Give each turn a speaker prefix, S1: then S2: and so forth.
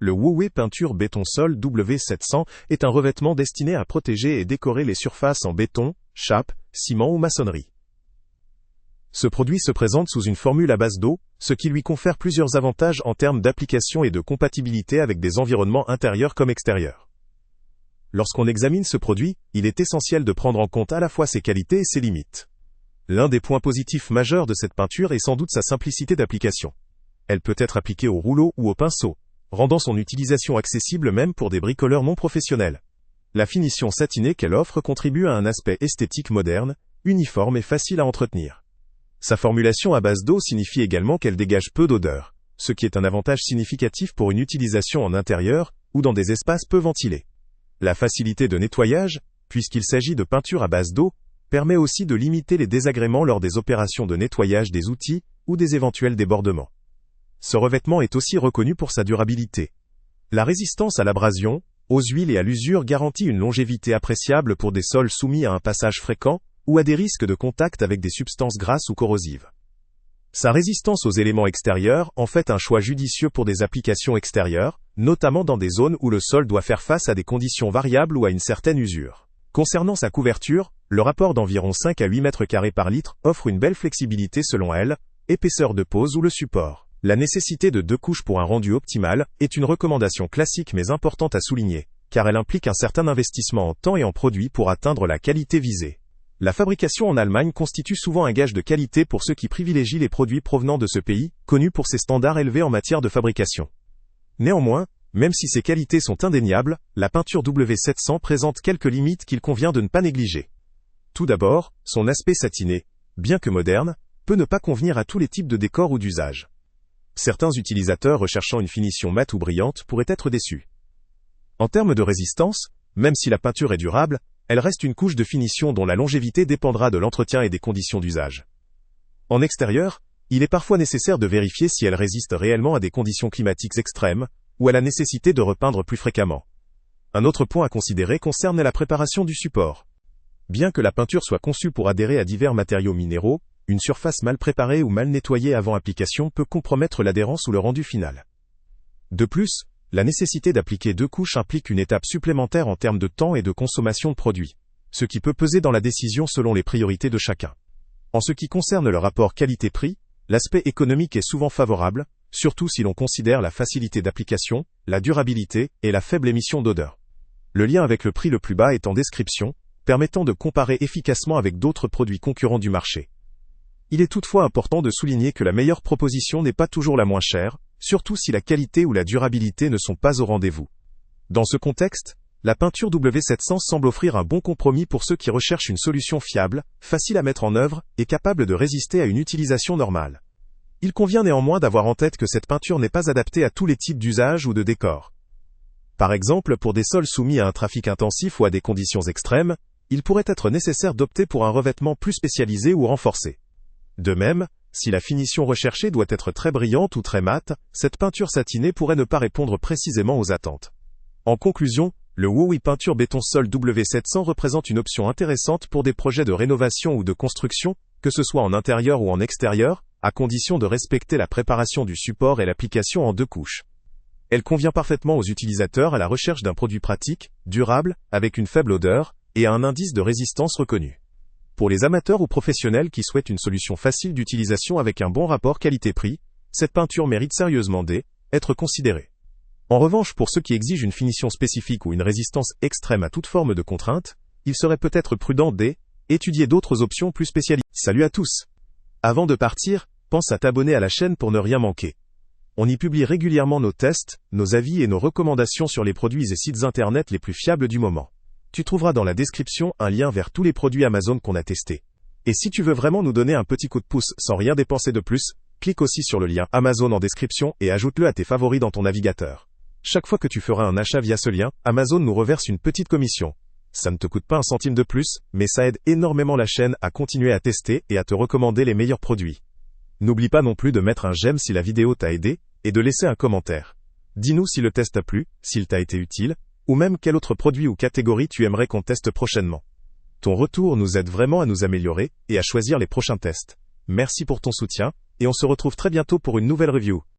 S1: Le Huawei Peinture Béton Sol W700 est un revêtement destiné à protéger et décorer les surfaces en béton, chape, ciment ou maçonnerie. Ce produit se présente sous une formule à base d'eau, ce qui lui confère plusieurs avantages en termes d'application et de compatibilité avec des environnements intérieurs comme extérieurs. Lorsqu'on examine ce produit, il est essentiel de prendre en compte à la fois ses qualités et ses limites. L'un des points positifs majeurs de cette peinture est sans doute sa simplicité d'application. Elle peut être appliquée au rouleau ou au pinceau, rendant son utilisation accessible même pour des bricoleurs non professionnels. La finition satinée qu'elle offre contribue à un aspect esthétique moderne, uniforme et facile à entretenir. Sa formulation à base d'eau signifie également qu'elle dégage peu d'odeur, ce qui est un avantage significatif pour une utilisation en intérieur ou dans des espaces peu ventilés. La facilité de nettoyage, puisqu'il s'agit de peinture à base d'eau, permet aussi de limiter les désagréments lors des opérations de nettoyage des outils ou des éventuels débordements. Ce revêtement est aussi reconnu pour sa durabilité. La résistance à l'abrasion, aux huiles et à l'usure garantit une longévité appréciable pour des sols soumis à un passage fréquent ou à des risques de contact avec des substances grasses ou corrosives. Sa résistance aux éléments extérieurs en fait un choix judicieux pour des applications extérieures, notamment dans des zones où le sol doit faire face à des conditions variables ou à une certaine usure. Concernant sa couverture, le rapport d'environ 5 à 8 mètres carrés par litre offre une belle flexibilité selon elle, épaisseur de pose ou le support. La nécessité de 2 couches pour un rendu optimal est une recommandation classique mais importante à souligner, car elle implique un certain investissement en temps et en produits pour atteindre la qualité visée. La fabrication en Allemagne constitue souvent un gage de qualité pour ceux qui privilégient les produits provenant de ce pays, connu pour ses standards élevés en matière de fabrication. Néanmoins, même si ces qualités sont indéniables, la peinture W700 présente quelques limites qu'il convient de ne pas négliger. Tout d'abord, son aspect satiné, bien que moderne, peut ne pas convenir à tous les types de décors ou d'usages. Certains utilisateurs recherchant une finition mate ou brillante pourraient être déçus. En termes de résistance, même si la peinture est durable, elle reste une couche de finition dont la longévité dépendra de l'entretien et des conditions d'usage. En extérieur, il est parfois nécessaire de vérifier si elle résiste réellement à des conditions climatiques extrêmes, ou à la nécessité de repeindre plus fréquemment. Un autre point à considérer concerne la préparation du support. Bien que la peinture soit conçue pour adhérer à divers matériaux minéraux, une surface mal préparée ou mal nettoyée avant application peut compromettre l'adhérence ou le rendu final. De plus, la nécessité d'appliquer 2 couches implique une étape supplémentaire en termes de temps et de consommation de produits, ce qui peut peser dans la décision selon les priorités de chacun. En ce qui concerne le rapport qualité-prix, l'aspect économique est souvent favorable, surtout si l'on considère la facilité d'application, la durabilité et la faible émission d'odeur. Le lien avec le prix le plus bas est en description, permettant de comparer efficacement avec d'autres produits concurrents du marché. Il est toutefois important de souligner que la meilleure proposition n'est pas toujours la moins chère, surtout si la qualité ou la durabilité ne sont pas au rendez-vous. Dans ce contexte, la peinture W700 semble offrir un bon compromis pour ceux qui recherchent une solution fiable, facile à mettre en œuvre et capable de résister à une utilisation normale. Il convient néanmoins d'avoir en tête que cette peinture n'est pas adaptée à tous les types d'usages ou de décors. Par exemple, pour des sols soumis à un trafic intensif ou à des conditions extrêmes, il pourrait être nécessaire d'opter pour un revêtement plus spécialisé ou renforcé. De même, si la finition recherchée doit être très brillante ou très mate, cette peinture satinée pourrait ne pas répondre précisément aux attentes. En conclusion, le Huawei Peinture Béton Sol W700 représente une option intéressante pour des projets de rénovation ou de construction, que ce soit en intérieur ou en extérieur, à condition de respecter la préparation du support et l'application en 2 couches. Elle convient parfaitement aux utilisateurs à la recherche d'un produit pratique, durable, avec une faible odeur, et à un indice de résistance reconnu. Pour les amateurs ou professionnels qui souhaitent une solution facile d'utilisation avec un bon rapport qualité-prix, cette peinture mérite sérieusement d'être considérée. En revanche, pour ceux qui exigent une finition spécifique ou une résistance extrême à toute forme de contrainte, il serait peut-être prudent d'étudier d'autres options plus spécialisées. Salut à tous! Avant de partir, pense à t'abonner à la chaîne pour ne rien manquer. On y publie régulièrement nos tests, nos avis et nos recommandations sur les produits et sites internet les plus fiables du moment. Tu trouveras dans la description un lien vers tous les produits Amazon qu'on a testés. Et si tu veux vraiment nous donner un petit coup de pouce sans rien dépenser de plus, clique aussi sur le lien Amazon en description et ajoute-le à tes favoris dans ton navigateur. Chaque fois que tu feras un achat via ce lien, Amazon nous reverse une petite commission. Ça ne te coûte pas un centime de plus, mais ça aide énormément la chaîne à continuer à tester et à te recommander les meilleurs produits. N'oublie pas non plus de mettre un j'aime si la vidéo t'a aidé, et de laisser un commentaire. Dis-nous si le test t'a plu, s'il t'a été utile, ou même quel autre produit ou catégorie tu aimerais qu'on teste prochainement. Ton retour nous aide vraiment à nous améliorer, et à choisir les prochains tests. Merci pour ton soutien, et on se retrouve très bientôt pour une nouvelle review.